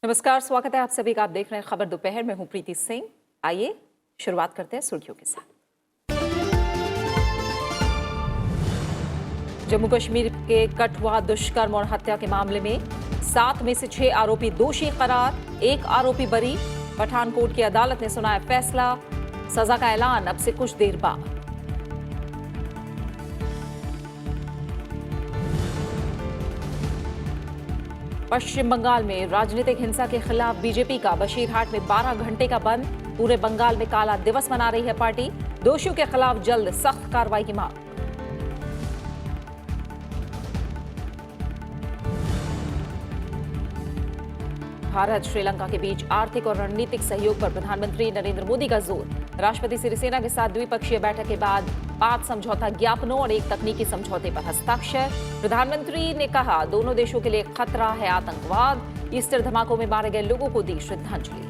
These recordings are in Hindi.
नमस्कार, स्वागत है आप सभी का। आप देख रहे हैं खबर दोपहर में। हूं प्रीति सिंह। आइए शुरुआत करते हैं सुर्खियों के साथ। जम्मू कश्मीर के कठुआ दुष्कर्म और हत्या के मामले में 7 में से 6 आरोपी दोषी करार, 1 आरोपी बरी। पठानकोट की अदालत ने सुनाया फैसला, सजा का ऐलान अब से कुछ देर बाद। पश्चिम बंगाल में राजनीतिक हिंसा के खिलाफ बीजेपी का बशीरहाट में 12 घंटे का बंद। पूरे बंगाल में काला दिवस मना रही है पार्टी। दोषियों के खिलाफ जल्द सख्त कार्रवाई की मांग। भारत श्रीलंका के बीच आर्थिक और रणनीतिक सहयोग पर प्रधानमंत्री नरेंद्र मोदी का जोर। राष्ट्रपति सिरिसेना के साथ द्विपक्षीय बैठक के बाद 5 समझौता ज्ञापनों और 1 तकनीकी समझौते पर हस्ताक्षर। प्रधानमंत्री ने कहा, दोनों देशों के लिए खतरा है आतंकवाद। ईस्टर धमाकों में मारे गए लोगों को दी श्रद्धांजलि।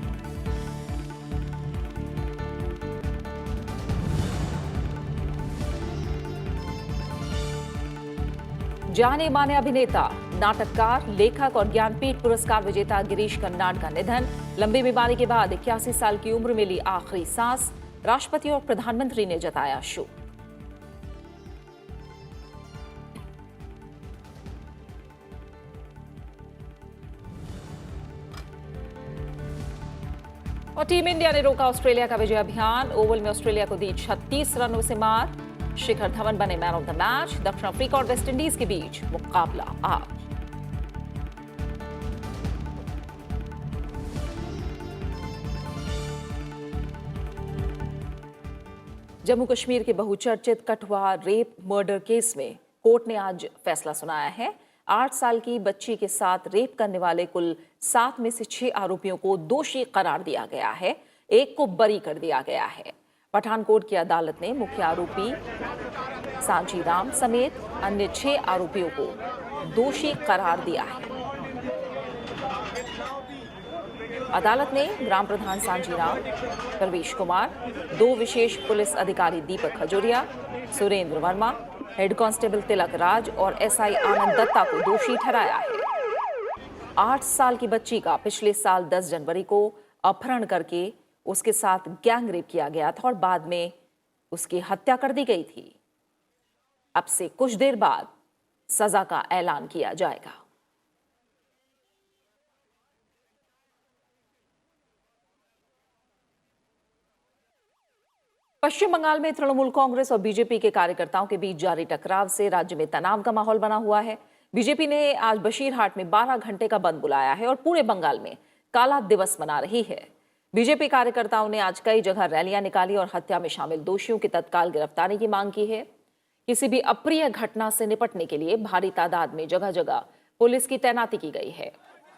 जाने माने अभिनेता, नाटककार, लेखक और ज्ञानपीठ पुरस्कार विजेता गिरीश कर्नाड का निधन। लंबी बीमारी के बाद 81 साल की उम्र में ली आखिरी सांस। राष्ट्रपति और प्रधानमंत्री ने जताया शोक। और टीम इंडिया ने रोका ऑस्ट्रेलिया का विजय अभियान। ओवल में ऑस्ट्रेलिया को दी 36 रनों से मार। शिखर धवन बने मैन ऑफ द मैच। दक्षिण अफ्रीका और वेस्टइंडीज के बीच मुकाबला आज। जम्मू कश्मीर के बहुचर्चित कठुआ रेप मर्डर केस में कोर्ट ने आज फैसला सुनाया है। 8 साल की बच्ची के साथ रेप करने वाले कुल 7 में से 6 आरोपियों को दोषी करार दिया गया है। 1 को बरी कर दिया गया है। पठानकोट की अदालत ने मुख्य आरोपी सांची राम समेत अन्य 6 आरोपियों को दोषी करार दिया है। अदालत ने ग्राम प्रधान सांची राम, प्रवेश कुमार, 2 विशेष पुलिस अधिकारी दीपक खजूरिया, सुरेंद्र वर्मा, हेड कांस्टेबल तिलक राज और एसआई आनंद दत्ता को दोषी ठहराया है। 8 साल की बच्ची का पिछले साल 10 जनवरी को अपहरण करके उसके साथ गैंग रेप किया गया था और बाद में उसकी हत्या कर दी गई थी। अब से कुछ देर बाद सजा का ऐलान किया जाएगा। पश्चिम बंगाल में तृणमूल कांग्रेस और बीजेपी के कार्यकर्ताओं के बीच जारी टकराव से राज्य में तनाव का माहौल बना हुआ है। बीजेपी ने आज बशीरहाट में 12 घंटे का बंद बुलाया है और पूरे बंगाल में काला दिवस मना रही है। बीजेपी कार्यकर्ताओं ने आज कई जगह रैलियां निकाली और हत्या में शामिल दोषियों की तत्काल गिरफ्तारी की मांग की है। किसी भी अप्रिय घटना से निपटने के लिए भारी तादाद में जगह जगह पुलिस की तैनाती की गई है।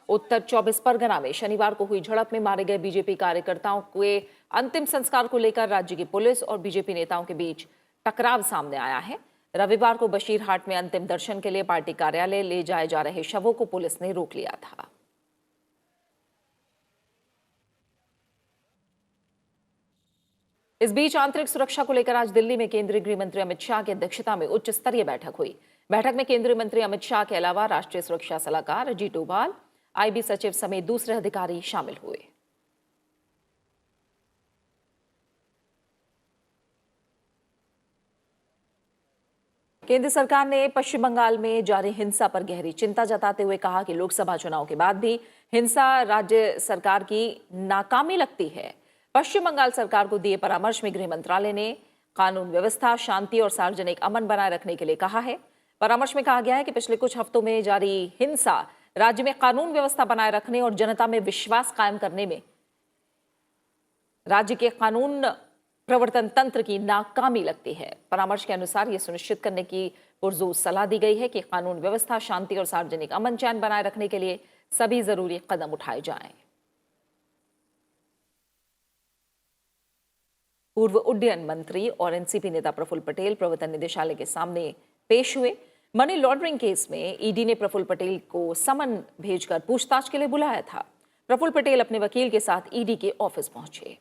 उत्तर 24 परगना में शनिवार को हुई झड़प में मारे गए बीजेपी कार्यकर्ताओं के अंतिम संस्कार को लेकर राज्य की पुलिस और बीजेपी नेताओं के बीच टकराव सामने आया है। रविवार को बशीरहाट में अंतिम दर्शन के लिए पार्टी कार्यालय ले जाए जा रहे शवों को पुलिस ने रोक लिया था। इस बीच आंतरिक सुरक्षा को लेकर आज दिल्ली में केंद्रीय गृह मंत्री अमित शाह की अध्यक्षता में उच्च स्तरीय बैठक हुई। बैठक में केंद्रीय मंत्री अमित शाह के अलावा राष्ट्रीय सुरक्षा सलाहकार अजीत डोभाल, आईबी सचिव समेत दूसरे अधिकारी शामिल हुए। केंद्र सरकार ने पश्चिम बंगाल में जारी हिंसा पर गहरी चिंता जताते हुए कहा कि लोकसभा चुनाव के बाद भी हिंसा राज्य सरकार की नाकामी लगती है। पश्चिम बंगाल सरकार को दिए परामर्श में गृह मंत्रालय ने कानून व्यवस्था, शांति और सार्वजनिक अमन बनाए रखने के लिए कहा है। परामर्श में कहा गया है कि पिछले कुछ हफ्तों में जारी हिंसा राज्य में कानून व्यवस्था बनाए रखने और जनता में विश्वास कायम करने में राज्य के कानून प्रवर्तन तंत्र की नाकामी लगती है। परामर्श के अनुसार यह सुनिश्चित करने की पुरजोर सलाह दी गई है कि कानून व्यवस्था, शांति और सार्वजनिक अमन चैन बनाए रखने के लिए सभी जरूरी कदम उठाए जाएं। पूर्व उड्डयन मंत्री और एनसीपी नेता प्रफुल्ल पटेल प्रवर्तन निदेशालय के सामने पेश हुए। मनी लॉन्ड्रिंग केस में ईडी ने प्रफुल्ल पटेल को समन भेजकर पूछताछ के लिए बुलाया था। प्रफुल्ल पटेल अपने वकील के साथ ईडी के ऑफिस पहुंचे।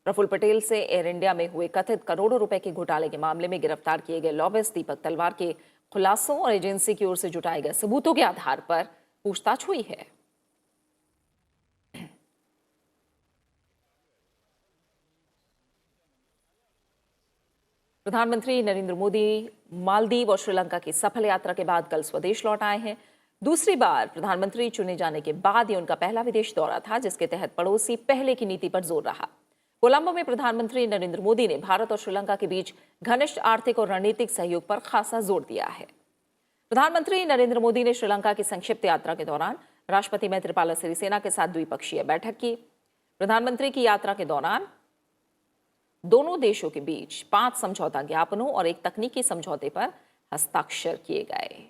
प्रफुल्ल पटेल से एयर इंडिया में हुए कथित करोड़ों रुपए के घोटाले के मामले में गिरफ्तार किए गए लॉबिस्ट दीपक तलवार के खुलासों और एजेंसी की ओर से जुटाए गए सबूतों के आधार पर पूछताछ हुई है। प्रधानमंत्री नरेंद्र मोदी मालदीव और श्रीलंका की सफल यात्रा के बाद कल स्वदेश लौट आए हैं। दूसरी बार प्रधानमंत्री चुने जाने के बाद ये उनका पहला विदेश दौरा था, जिसके तहत पड़ोसी पहले की नीति पर जोर रहा। कोलंबो में प्रधानमंत्री नरेंद्र मोदी ने भारत और श्रीलंका के बीच घनिष्ठ आर्थिक और रणनीतिक सहयोग पर खासा जोर दिया है। प्रधानमंत्री नरेंद्र मोदी ने श्रीलंका की संक्षिप्त यात्रा के दौरान राष्ट्रपति मैत्रीपाला सिरिसेना के साथ द्विपक्षीय बैठक की। प्रधानमंत्री की यात्रा के दौरान दोनों देशों के बीच 5 समझौता ज्ञापनों और एक तकनीकी समझौते पर हस्ताक्षर किए गए।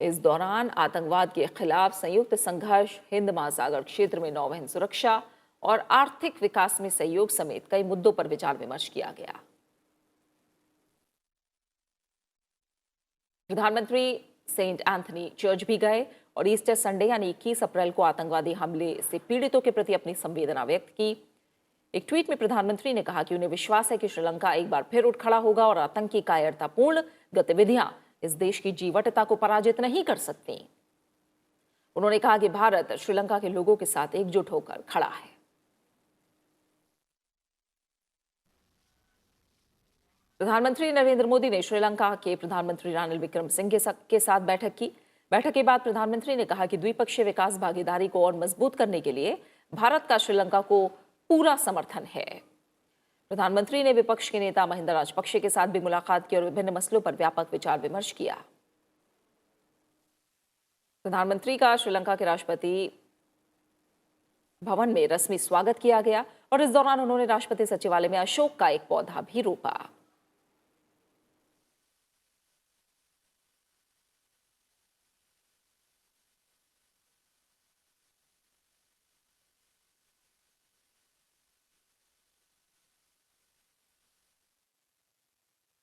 इस दौरान आतंकवाद के खिलाफ संयुक्त संघर्ष, हिंद महासागर क्षेत्र में नौवहन सुरक्षा और आर्थिक विकास में सहयोग समेत कई मुद्दों पर विचार विमर्श किया गया। प्रधानमंत्री सेंट एंथनी चर्च भी गए और ईस्टर संडे यानी 21 अप्रैल को आतंकवादी हमले से पीड़ितों के प्रति अपनी संवेदना व्यक्त की। एक ट्वीट में प्रधानमंत्री ने कहा कि उन्हें विश्वास है कि श्रीलंका एक बार फिर उठ खड़ा होगा और आतंकी कायरतापूर्ण गतिविधियां इस देश की जीवटता को पराजित नहीं कर सकती। उन्होंने कहा कि भारत श्रीलंका के लोगों के साथ एकजुट होकर खड़ा है। प्रधानमंत्री नरेंद्र मोदी ने श्रीलंका के प्रधानमंत्री रानिल विक्रमसिंघे के साथ बैठक की। बैठक के बाद प्रधानमंत्री ने कहा कि द्विपक्षीय विकास भागीदारी को और मजबूत करने के लिए भारत का श्रीलंका को पूरा समर्थन है। प्रधानमंत्री ने विपक्ष के नेता महिंदा राजपक्षे के साथ भी मुलाकात की और विभिन्न मसलों पर व्यापक विचार विमर्श किया। प्रधानमंत्री का श्रीलंका के राष्ट्रपति भवन में रस्मी स्वागत किया गया और इस दौरान उन्होंने राष्ट्रपति सचिवालय में अशोक का एक पौधा भी रोपा।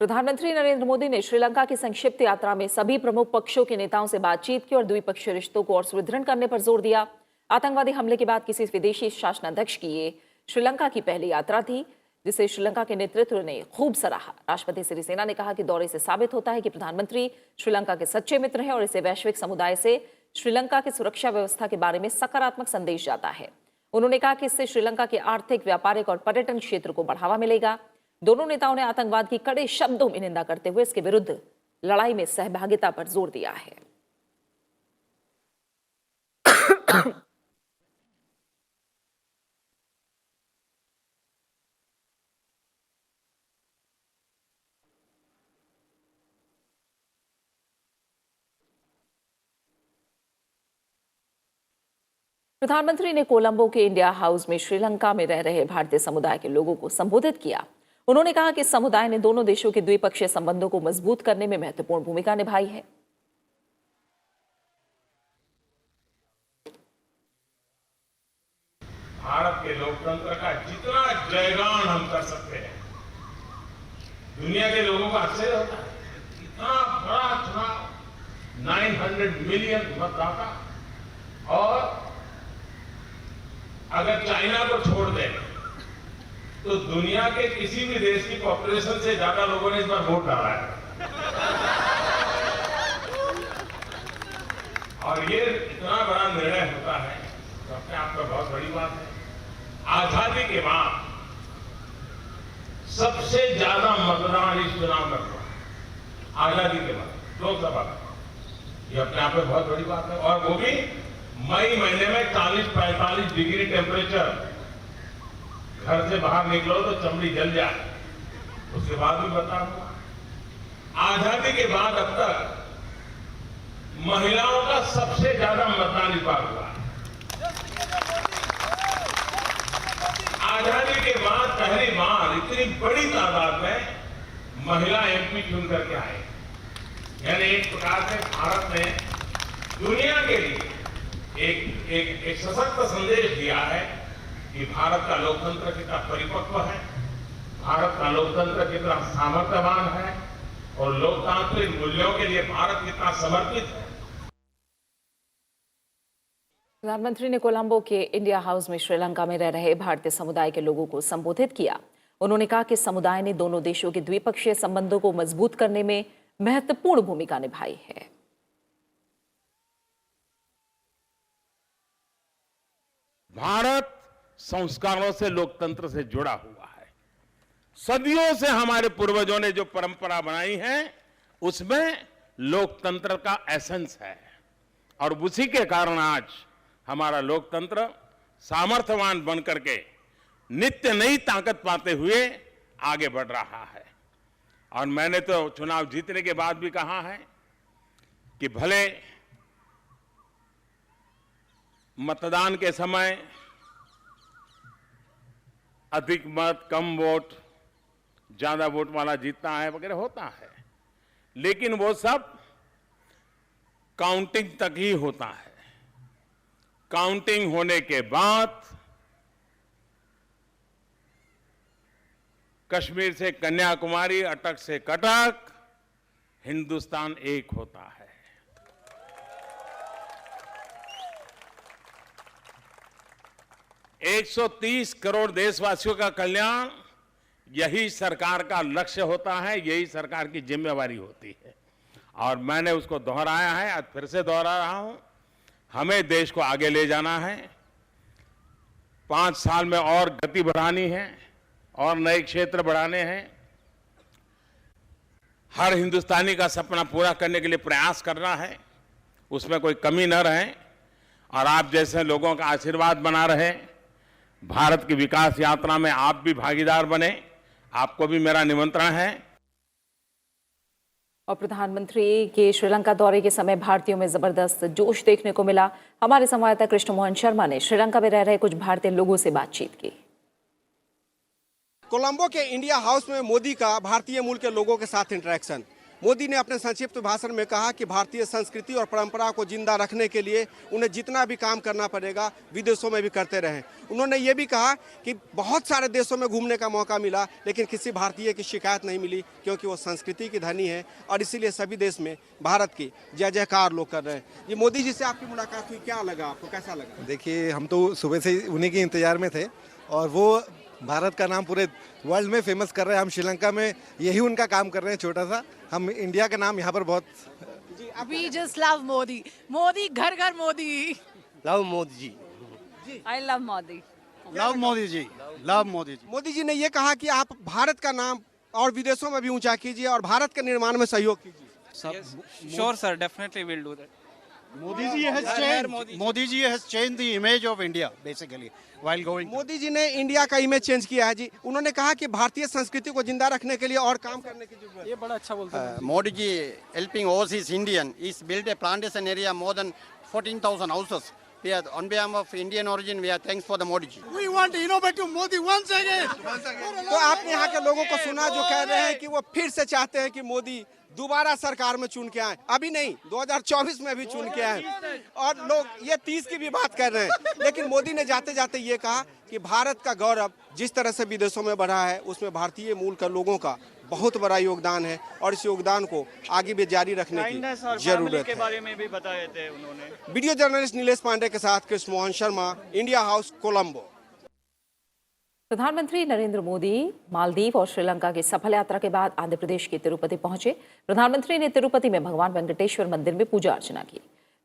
प्रधानमंत्री नरेंद्र मोदी ने श्रीलंका की संक्षिप्त यात्रा में सभी प्रमुख पक्षों के नेताओं से बातचीत की और द्विपक्षीय रिश्तों को और सुदृढ़ करने पर जोर दिया। आतंकवादी हमले के बाद किसी विदेशी शासनाध्यक्ष की ये श्रीलंका की पहली यात्रा थी, जिसे श्रीलंका के नेतृत्व ने खूब सराहा। राष्ट्रपति सिरिसेना ने कहा कि दौरे से साबित होता है कि प्रधानमंत्री श्रीलंका के सच्चे मित्र हैं और इसे वैश्विक समुदाय से श्रीलंका की सुरक्षा व्यवस्था के बारे में सकारात्मक संदेश जाता है। उन्होंने कहा कि इससे श्रीलंका के आर्थिक, व्यापारिक और पर्यटन क्षेत्र को बढ़ावा मिलेगा। दोनों नेताओं ने आतंकवाद की कड़े शब्दों में निंदा करते हुए इसके विरुद्ध लड़ाई में सहभागिता पर जोर दिया है। प्रधानमंत्री ने कोलंबो के इंडिया हाउस में श्रीलंका में रह रहे भारतीय समुदाय के लोगों को संबोधित किया। उन्होंने कहा कि समुदाय ने दोनों देशों के द्विपक्षीय संबंधों को मजबूत करने में महत्वपूर्ण भूमिका निभाई है। भारत के लोकतंत्र का जितना जयगान हम कर सकते हैं, दुनिया के लोगों का आश्चर्य होता है। इतना बड़ा चुनाव, 900 मिलियन मतदाता, और अगर चाइना को छोड़ दें तो दुनिया के किसी भी देश की पॉपुलेशन से ज्यादा लोगों ने इस बार वोट डाला है। और ये इतना बड़ा निर्णय होता है तो अपने आप में बहुत बड़ी बात है। आजादी के बाद सबसे ज्यादा मतदान इस चुनाव में हुआ, आजादी के बाद लोकसभा का, ये अपने आप में बहुत बड़ी बात है। और वो भी मई महीने में 40-45 डिग्री टेम्परेचर, घर से बाहर निकलो तो चमड़ी जल जाए, उसके बाद भी बताऊंगा। आजादी के बाद अब तक महिलाओं का सबसे ज्यादा मतदान इस बार हुआ है। आजादी के बाद पहली बार इतनी बड़ी तादाद में महिला एमपी चुन करके आए। यानी एक प्रकार से भारत ने दुनिया के लिए एक सशक्त संदेश दिया है कि भारत का लोकतंत्र कितना परिपक्व है, भारत का लोकतंत्र कितना सामर्थ्यवान है और लोकतांत्रिक मूल्यों के लिए भारत कितना समर्पित है। प्रधानमंत्री ने कोलंबो के इंडिया हाउस में श्रीलंका में रह रहे भारतीय समुदाय के लोगों को संबोधित किया। उन्होंने कहा कि समुदाय ने दोनों देशों के द्विपक्षीय संबंधों को मजबूत करने में महत्वपूर्ण भूमिका निभाई है। भारत संस्कारों से, लोकतंत्र से जुड़ा हुआ है। सदियों से हमारे पूर्वजों ने जो परंपरा बनाई है उसमें लोकतंत्र का एसेंस है और उसी के कारण आज हमारा लोकतंत्र सामर्थ्यवान बन करके नित्य नई ताकत पाते हुए आगे बढ़ रहा है। और मैंने तो चुनाव जीतने के बाद भी कहा है कि भले मतदान के समय अधिक मत, कम वोट, ज्यादा वोट वाला जीतता है वगैरह होता है, लेकिन वो सब काउंटिंग तक ही होता है। काउंटिंग होने के बाद कश्मीर से कन्याकुमारी, अटक से कटक, हिंदुस्तान एक होता है। एक 130 करोड़ देशवासियों का कल्याण यही सरकार का लक्ष्य होता है, यही सरकार की जिम्मेवारी होती है। और मैंने उसको दोहराया है, आज फिर से दोहरा रहा हूं, हमें देश को आगे ले जाना है, 5 साल में और गति बढ़ानी है और नए क्षेत्र बढ़ाने हैं। हर हिंदुस्तानी का सपना पूरा करने के लिए प्रयास करना है, उसमें कोई कमी न रहे और आप जैसे लोगों का आशीर्वाद बना रहे। भारत की विकास यात्रा में आप भी भागीदार बने, आपको भी मेरा निमंत्रण है। और प्रधानमंत्री के श्रीलंका दौरे के समय भारतीयों में जबरदस्त जोश देखने को मिला। हमारे संवाददाता कृष्ण मोहन शर्मा ने श्रीलंका में रह रहे कुछ भारतीय लोगों से बातचीत की। कोलंबो के इंडिया हाउस में मोदी का भारतीय मूल के लोगों के साथ इंटरेक्शन। मोदी ने अपने संक्षिप्त भाषण में कहा कि भारतीय संस्कृति और परंपरा को जिंदा रखने के लिए उन्हें जितना भी काम करना पड़ेगा विदेशों में भी करते रहें। उन्होंने ये भी कहा कि बहुत सारे देशों में घूमने का मौका मिला लेकिन किसी भारतीय की शिकायत नहीं मिली क्योंकि वो संस्कृति की धनी है और इसीलिए सभी देश में भारत की जय जयकार लोग कर रहे हैं। ये मोदी जी से आपकी मुलाकात हुई, क्या लगा आपको, कैसा लगा? देखिए, हम तो सुबह से उन्हीं के इंतजार में थे और वो भारत का नाम पूरे वर्ल्ड में फेमस कर रहे हैं। हम श्रीलंका में यही उनका काम कर रहे हैं, छोटा सा। हम इंडिया का नाम यहाँ पर बहुत We just love Modi. Modi, घर घर Modi. Love Modi ji, I love Modi. Love Modi ji, love Modi ji. Modi ji ने ये कहा कि आप भारत का नाम और विदेशों में भी ऊंचा कीजिए और भारत के निर्माण में सहयोग कीजिए। Sure, sir. Definitely, we'll do that. Modi ji has changed the image of India basically while going. Modi ji ने इंडिया का इमेज चेंज किया है जी। उन्होंने कहा कि भारतीय संस्कृति को जिंदा रखने के लिए और काम करने की जरूरत है। ये बड़ा अच्छा बोलते हैं। Modi ji helping overseas Indian. He's built a plantation area more than 14,000 houses. We are on behalf of Indian origin. We are thanks for the Modi ji. We want innovative Modi once again. तो आपने यहाँ के लोगों को सुना जो कह रहे हैं कि वो फिर से चाहते हैं कि मोदी दोबारा सरकार में चुन के आए। अभी नहीं, 2024 में भी चुन के आए और लोग ये 30 की भी बात कर रहे हैं। लेकिन मोदी ने जाते जाते ये कहा कि भारत का गौरव जिस तरह से विदेशों में बढ़ा है उसमें भारतीय मूल का लोगों का बहुत बड़ा योगदान है और इस योगदान को आगे भी जारी रखने की जरूरत है। बारे में भी बताए थे उन्होंने। वीडियो जर्नलिस्ट नीलेश पांडे के साथ कृष्ण मोहन शर्मा, इंडिया हाउस, कोलंबो। प्रधानमंत्री नरेंद्र मोदी मालदीव और श्रीलंका की सफल यात्रा के बाद आंध्र प्रदेश के तिरुपति पहुंचे। प्रधानमंत्री ने तिरुपति में भगवान वेंकटेश्वर मंदिर में पूजा अर्चना की।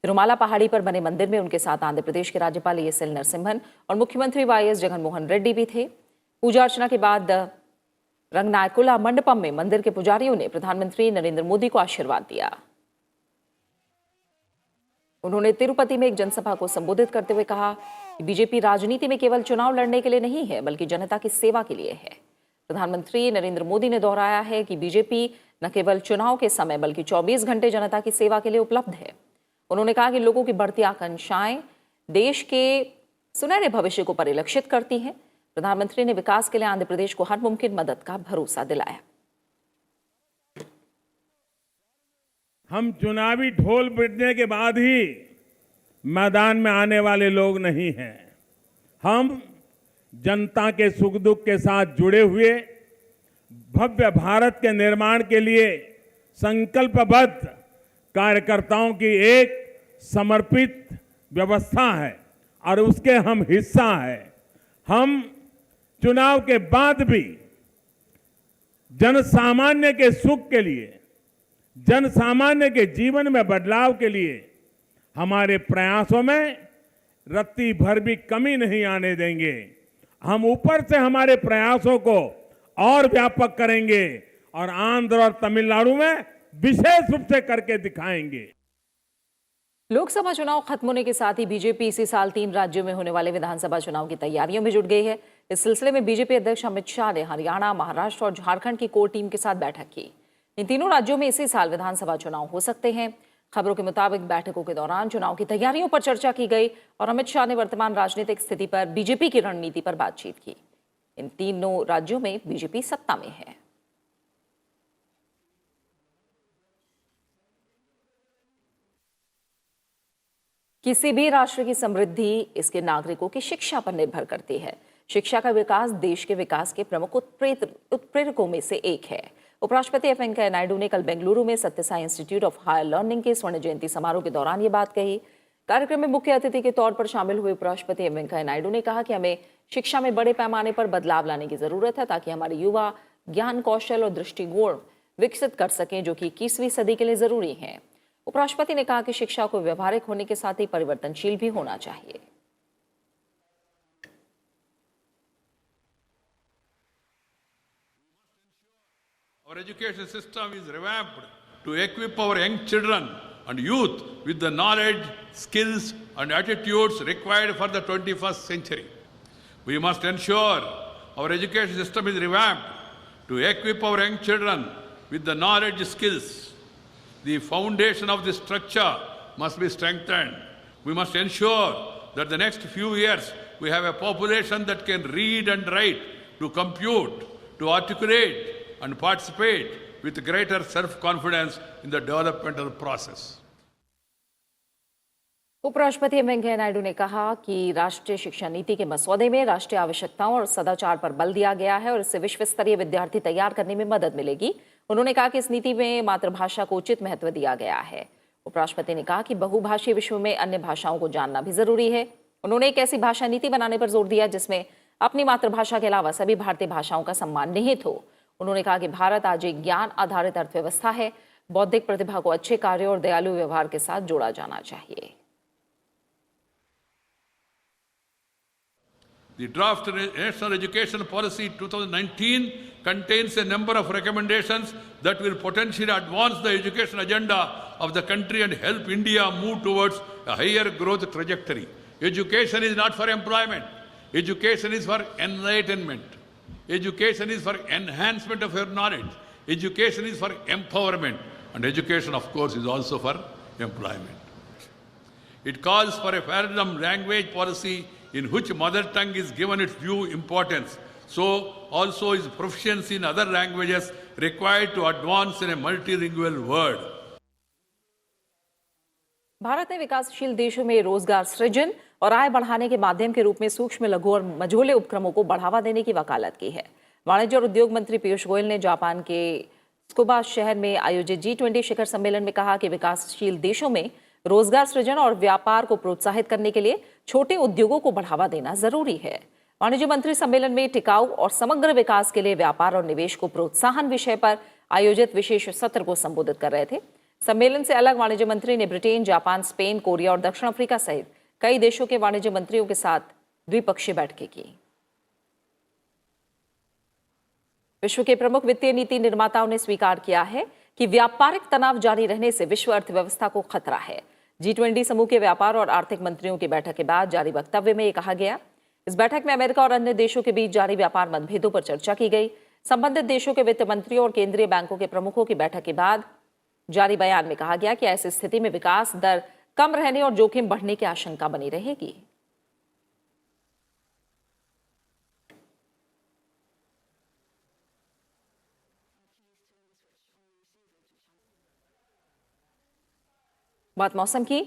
तिरुमाला पहाड़ी पर बने मंदिर में उनके साथ आंध्र प्रदेश के राज्यपाल ESL नरसिम्हन और मुख्यमंत्री YS जगनमोहन रेड्डी भी थे। पूजा अर्चना के बाद रंगनायकुला मंडपम में मंदिर के पुजारियों ने प्रधानमंत्री नरेंद्र मोदी को आशीर्वाद दिया। उन्होंने तिरुपति में एक जनसभा को संबोधित करते हुए कहा कि बीजेपी राजनीति में केवल चुनाव लड़ने के लिए नहीं है बल्कि जनता की सेवा के लिए है। प्रधानमंत्री नरेंद्र मोदी ने दोहराया है कि बीजेपी न केवल चुनाव के समय बल्कि 24 घंटे जनता की सेवा के लिए उपलब्ध है। उन्होंने कहा कि लोगों की बढ़ती आकांक्षाएं देश के सुनहरे भविष्य को परिलक्षित करती हैं। प्रधानमंत्री ने विकास के लिए आंध्र प्रदेश को हर मुमकिन मदद का भरोसा दिलाया। हम चुनावी ढोल पिटने के बाद ही मैदान में आने वाले लोग नहीं हैं। हम जनता के सुख दुख के साथ जुड़े हुए भव्य भारत के निर्माण के लिए संकल्पबद्ध कार्यकर्ताओं की एक समर्पित व्यवस्था है और उसके हम हिस्सा हैं। हम चुनाव के बाद भी जनसामान्य के सुख के लिए, जनसामान्य के जीवन में बदलाव के लिए हमारे प्रयासों में रत्ती भर भी कमी नहीं आने देंगे। हम ऊपर से हमारे प्रयासों को और व्यापक करेंगे और आंध्र और तमिलनाडु में विशेष रूप से करके दिखाएंगे। लोकसभा चुनाव खत्म होने के साथ ही बीजेपी इसी साल 3 राज्यों में होने वाले विधानसभा चुनाव की तैयारियों में जुट गई है। इस सिलसिले में बीजेपी अध्यक्ष अमित शाह ने हरियाणा, महाराष्ट्र और झारखंड की कोर टीम के साथ बैठक की। इन तीनों राज्यों में इसी साल विधानसभा चुनाव हो सकते हैं। खबरों के मुताबिक बैठकों के दौरान चुनाव की तैयारियों पर चर्चा की गई और अमित शाह ने वर्तमान राजनीतिक स्थिति पर बीजेपी की रणनीति पर बातचीत की। इन तीनों राज्यों में बीजेपी सत्ता में है। किसी भी राष्ट्र की समृद्धि इसके नागरिकों की शिक्षा पर निर्भर करती है। शिक्षा का विकास देश के विकास के प्रमुख उत्प्रेरकों में से एक है। उपराष्ट्रपति एम वेंकैया नायडू ने कल बेंगलुरु में Sathya Sai institute of higher learning के स्वर्ण जयंती समारोह के दौरान ये बात कही। कार्यक्रम में मुख्य अतिथि के तौर पर शामिल हुए उपराष्ट्रपति एम वेंकैया नायडू ने कहा कि हमें शिक्षा में बड़े पैमाने पर बदलाव लाने की जरूरत है ताकि हमारे युवा ज्ञान, कौशल और दृष्टिकोण विकसित कर सकें जो कि 21वीं सदी के लिए जरूरी हैं। उपराष्ट्रपति ने कहा कि शिक्षा को व्यवहारिक होने के साथ ही परिवर्तनशील भी होना चाहिए। Our education system is revamped to equip our young children and youth with the knowledge, skills and attitudes required for the 21st century. We must ensure our education system is revamped to equip our young children with the knowledge, skills. The foundation of this structure must be strengthened. We must ensure that the next few years we have a population that can read and write, to compute, to articulate and participate with greater self-confidence in the developmental process. उपराष्ट्रपति एम वेंकैया नायडू ने कहा कि राष्ट्रीय शिक्षा नीति के मसौदे में राष्ट्रीय आवश्यकताओं और सदाचार पर बल दिया गया है और इससे विश्व स्तरीय विद्यार्थी तैयार करने में मदद मिलेगी। उन्होंने कहा कि इस नीति में मातृभाषा को उचित महत्व दिया गया है। उपराष्ट्रपति ने कहा कि बहुभाषीय विश्व में अन्य भाषाओं को जानना भी जरूरी है। उन्होंने एक ऐसी भाषा नीति बनाने पर जोर दिया जिसमें अपनी मातृभाषा के अलावा सभी भारतीय भाषाओं का सम्मान निहित हो। उन्होंने कहा कि भारत आज एक ज्ञान आधारित अर्थव्यवस्था है। बौद्धिक प्रतिभा को अच्छे कार्यों और दयालु व्यवहार के साथ जोड़ा जाना चाहिए। The draft National Education Policy 2019 contains a number of recommendations that will potentially advance the education agenda of the country and help India move towards a higher growth trajectory. Education is not for employment. Education is for enlightenment. Education is for enhancement of your knowledge. Education is for empowerment. And education, of course, is also for employment. It calls for a paradigm language policy in which mother tongue is given its due importance. So also is proficiency in other languages required to advance in a multilingual world. Bharat ने विकासशील देशों में रोजगार सृजन और आय बढ़ाने के माध्यम के रूप में सूक्ष्म, लघु और मझोले उपक्रमों को बढ़ावा देने की वकालत की है। वाणिज्य और उद्योग मंत्री पीयूष गोयल ने जापान के त्सुकुबा शहर में आयोजित G20 शिखर सम्मेलन में कहा कि विकासशील देशों में रोजगार सृजन और व्यापार को प्रोत्साहित करने के लिए छोटे उद्योगों को बढ़ावा देना जरूरी है। वाणिज्य मंत्री सम्मेलन में टिकाऊ और समग्र विकास के लिए व्यापार और निवेश को प्रोत्साहन विषय पर आयोजित विशेष सत्र को संबोधित कर रहे थे। सम्मेलन से अलग वाणिज्य मंत्री ने ब्रिटेन, जापान, स्पेन, कोरिया और दक्षिण अफ्रीका सहित कई देशों के वाणिज्य मंत्रियों के साथ द्विपक्षीय बैठकें की। विश्व के प्रमुख वित्तीय नीति निर्माताओं ने स्वीकार किया है कि व्यापारिक तनाव जारी रहने से विश्व अर्थव्यवस्था को खतरा है। G20 समूह के व्यापार और आर्थिक मंत्रियों की बैठक के बाद जारी वक्तव्य में यह कहा गया। इस बैठक में अमेरिका और अन्य देशों के बीच जारी व्यापार मतभेदों पर चर्चा की गई। संबंधित देशों के वित्त मंत्रियों और केंद्रीय बैंकों के प्रमुखों की बैठक के बाद जारी बयान में कहा गया कि ऐसी स्थिति में विकास दर कम रहने और जोखिम बढ़ने की आशंका बनी रहेगी। बात मौसम की।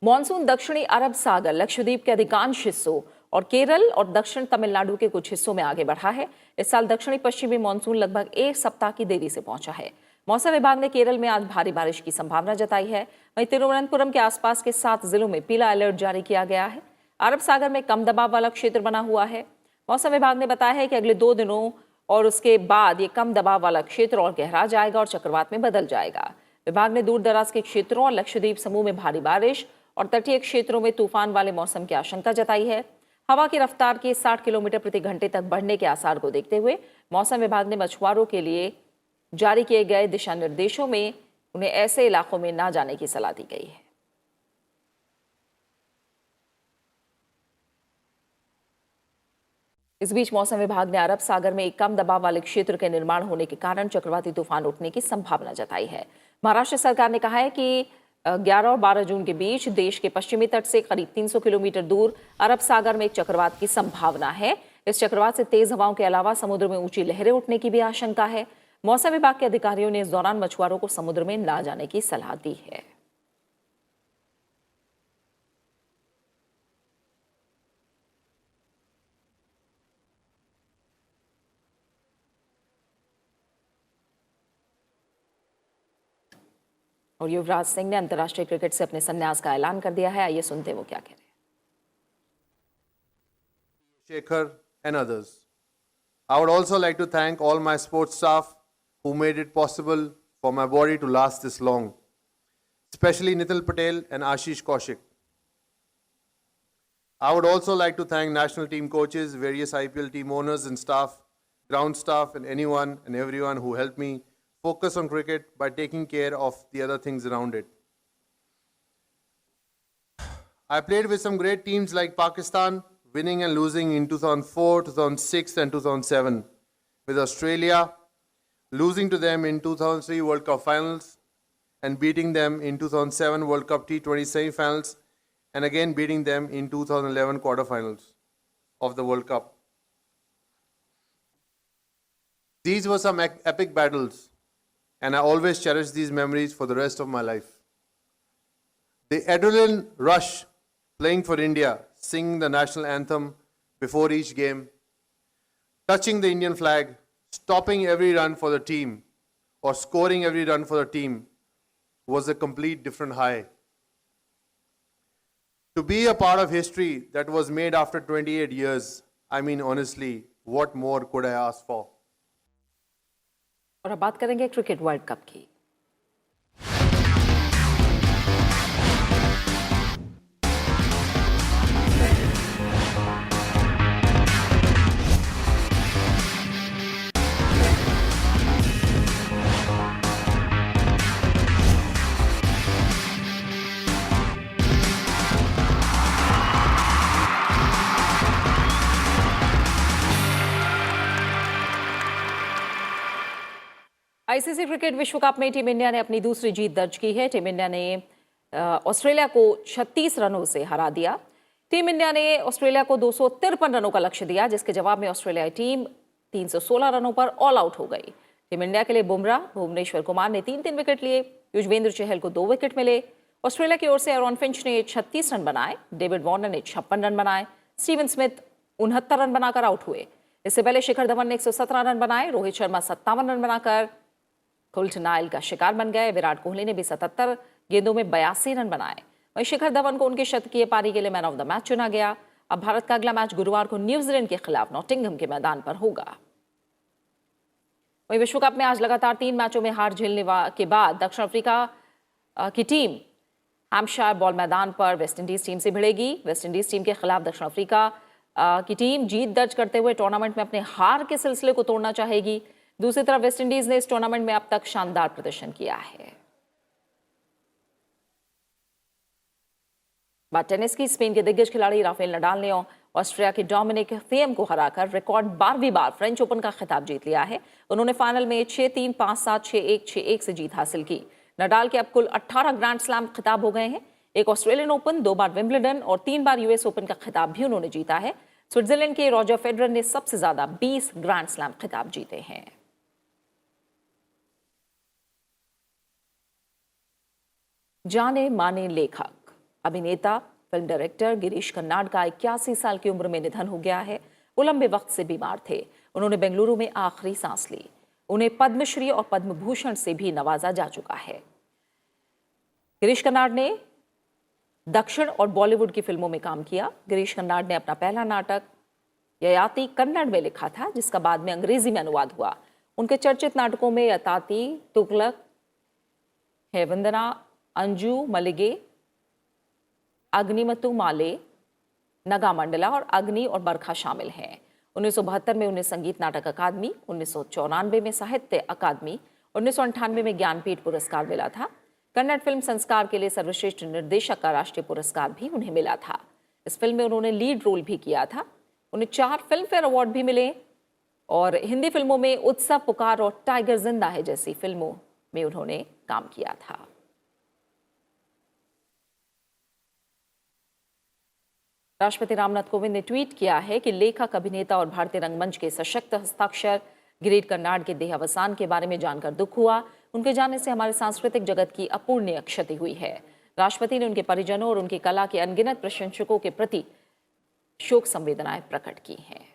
मॉनसून दक्षिणी अरब सागर, लक्षद्वीप के अधिकांश हिस्सों और केरल और दक्षिण तमिलनाडु के कुछ हिस्सों में आगे बढ़ा है। इस साल दक्षिणी पश्चिमी मॉनसून लगभग 1 सप्ताह की देरी से पहुंचा है। मौसम विभाग ने केरल में आज भारी बारिश की संभावना जताई है। वहीं तिरुवनंतपुरम के आसपास के 7 जिलों में पीला अलर्ट जारी किया गया है। अरब सागर में कम दबाव वाला क्षेत्र बना हुआ है। मौसम विभाग ने बताया है कि अगले 2 दिनों और उसके बाद ये कम दबाव वाला क्षेत्र और गहरा जाएगा और चक्रवात में बदल जाएगा। विभाग ने दूर दराज के क्षेत्रों और लक्षद्वीप समूह में भारी बारिश और तटीय क्षेत्रों में तूफान वाले मौसम की आशंका जताई है। हवा की रफ्तार के 60 किलोमीटर प्रति घंटे तक बढ़ने के आसार को देखते हुए मौसम विभाग ने मछुआरों के लिए जारी किए गए दिशा निर्देशों में उन्हें ऐसे इलाकों में ना जाने की सलाह दी गई है। इस बीच मौसम विभाग ने अरब सागर में एक कम दबाव वाले क्षेत्र के निर्माण होने के कारण चक्रवाती तूफान उठने की संभावना जताई है। महाराष्ट्र सरकार ने कहा है कि 11 और 12 जून के बीच देश के पश्चिमी तट से करीब 300 किलोमीटर दूर अरब सागर में एक चक्रवात की संभावना है। इस चक्रवात से तेज हवाओं के अलावा समुद्र में ऊंची लहरें उठने की भी आशंका है। मौसम विभाग के अधिकारियों ने इस दौरान मछुआरों को समुद्र में ना जाने की सलाह दी है। और युवराज सिंह ने अंतर्राष्ट्रीय क्रिकेट से अपने संन्यास का ऐलान कर दिया है। आइए सुनते हैं वो क्या कह रहे हैं। Shekhar and others. I would also like to thank all my sports staff who made it possible for my body to last this long, especially Nitil Patel and Ashish Kaushik. I would also like to thank national team coaches, various IPL team owners and staff, ground staff and anyone and everyone who helped me focus on cricket by taking care of the other things around it. I played with some great teams like Pakistan, winning and losing in 2004, 2006 and 2007. With Australia, losing to them in 2003 World Cup finals and beating them in 2007 World Cup T20 semi-finals and again beating them in 2011 quarterfinals of the World Cup. These were some epic battles, and I always cherish these memories for the rest of my life. The adrenaline rush playing for India, singing the national anthem before each game, touching the Indian flag, stopping every run for the team or scoring every run for the team was a complete different high. To be a part of history that was made after 28 years, I mean honestly, what more could I ask for? और अब बात करेंगे क्रिकेट वर्ल्ड कप की। आईसीसी क्रिकेट विश्व कप में टीम इंडिया ने अपनी दूसरी जीत दर्ज की है। टीम इंडिया ने ऑस्ट्रेलिया को 36 रनों से हरा दिया। टीम इंडिया ने ऑस्ट्रेलिया को 253 रनों का लक्ष्य दिया, जिसके जवाब में ऑस्ट्रेलियाई टीम 316 रनों पर ऑल आउट हो गई। टीम इंडिया के लिए बुमराह, भुवनेश्वर कुमार ने 3-3 विकेट लिए। युजवेंद्र चहल को 2 विकेट मिले। ऑस्ट्रेलिया की ओर से एरॉन फिंच ने 36 रन बनाए। डेविड वार्नर ने 56 रन बनाए। स्टीवन स्मिथ 69 रन बनाकर आउट हुए। इससे पहले शिखर धवन ने 117 रन बनाए। रोहित शर्मा 57 रन बनाकर कुल नाइल का शिकार बन गए। विराट कोहली ने भी 77 गेंदों में 82 रन बनाए। वहीं शिखर धवन को उनके शतकीय पारी के लिए मैन ऑफ द मैच चुना गया। अब भारत का अगला मैच गुरुवार को न्यूजीलैंड के खिलाफ नॉटिंघम के मैदान पर होगा। वहीं विश्व कप में आज लगातार 3 मैचों में हार झेलने के बाद दक्षिण अफ्रीका की टीम हैम्पशायर बॉल मैदान पर वेस्टइंडीज टीम से भिड़ेगी। वेस्टइंडीज टीम के खिलाफ दक्षिण अफ्रीका की टीम जीत दर्ज करते हुए टूर्नामेंट में अपने हार के सिलसिले को तोड़ना चाहेगी। दूसरी तरफ वेस्टइंडीज ने इस टूर्नामेंट में अब तक शानदार प्रदर्शन किया है। बात टेनिस की। स्पेन के दिग्गज खिलाड़ी राफेल नडाल ने ऑस्ट्रिया के डोमिनिक थिएम को हराकर रिकॉर्ड 12वीं बार फ्रेंच ओपन का खिताब जीत लिया है। उन्होंने फाइनल में 6-3, 5-7, 6-1, 6-1 से जीत हासिल की। नडाल के अब कुल 18 ग्रैंड स्लैम खिताब हो गए हैं। एक ऑस्ट्रेलियन ओपन, 2 बार विंबलडन और 3 बार यूएस ओपन का खिताब भी उन्होंने जीता है। स्विट्जरलैंड के रॉजर फेडरर ने सबसे ज्यादा 20 ग्रैंड स्लैम खिताब जीते हैं। जाने माने लेखक, अभिनेता, फिल्म डायरेक्टर गिरीश कर्नाड का 81 साल की उम्र में निधन हो गया है। वो लंबे वक्त से बीमार थे। उन्होंने बेंगलुरु में आखिरी सांस ली। उन्हें पद्मश्री और पद्म भूषण से भी नवाजा जा चुका है। गिरीश कर्नाड ने दक्षिण और बॉलीवुड की फिल्मों में काम किया। गिरीश कर्नाड ने अपना पहला नाटक ययाति कन्नड़ में लिखा था, जिसका बाद में अंग्रेजी में अनुवाद हुआ। उनके चर्चित नाटकों में यताति, तुगलक, है वंदना, अंजू मलिगे, अग्निमतु माले, नगा मंडला और अग्नि और बरखा शामिल हैं। 1972 में उन्हें संगीत नाटक अकादमी, 1994 में साहित्य अकादमी, 1998 में ज्ञानपीठ पुरस्कार मिला था। कन्नड़ फिल्म संस्कार के लिए सर्वश्रेष्ठ निर्देशक का राष्ट्रीय पुरस्कार भी उन्हें मिला था। इस फिल्म में उन्होंने लीड रोल भी किया था। उन्हें 4 फिल्म फेयर अवार्ड भी मिले और हिंदी फिल्मों में उत्सव, पुकार और टाइगर जिंदा है जैसी फिल्मों में उन्होंने काम किया था। राष्ट्रपति रामनाथ कोविंद ने ट्वीट किया है कि लेखक, अभिनेता और भारतीय रंगमंच के सशक्त हस्ताक्षर गिरीश कर्नाड के देहावसान के बारे में जानकर दुख हुआ। उनके जाने से हमारे सांस्कृतिक जगत की अपूर्णीय क्षति हुई है। राष्ट्रपति ने उनके परिजनों और उनकी कला के अनगिनत प्रशंसकों के प्रति शोक संवेदनाएं प्रकट की हैं।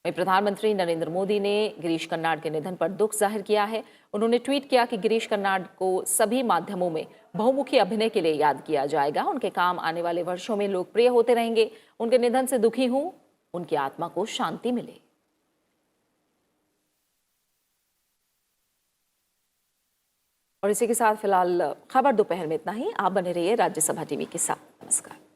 प्रधानमंत्री नरेंद्र मोदी ने गिरीश कर्नाड के निधन पर दुख जाहिर किया है। उन्होंने ट्वीट किया कि गिरीश कर्नाड को सभी माध्यमों में बहुमुखी अभिनय के लिए याद किया जाएगा। उनके काम आने वाले वर्षों में लोकप्रिय होते रहेंगे। उनके निधन से दुखी हूं, उनकी आत्मा को शांति मिले। और इसी के साथ फिलहाल खबर दोपहर में इतना ही। आप बने रहिए राज्यसभा टीवी के साथ। नमस्कार।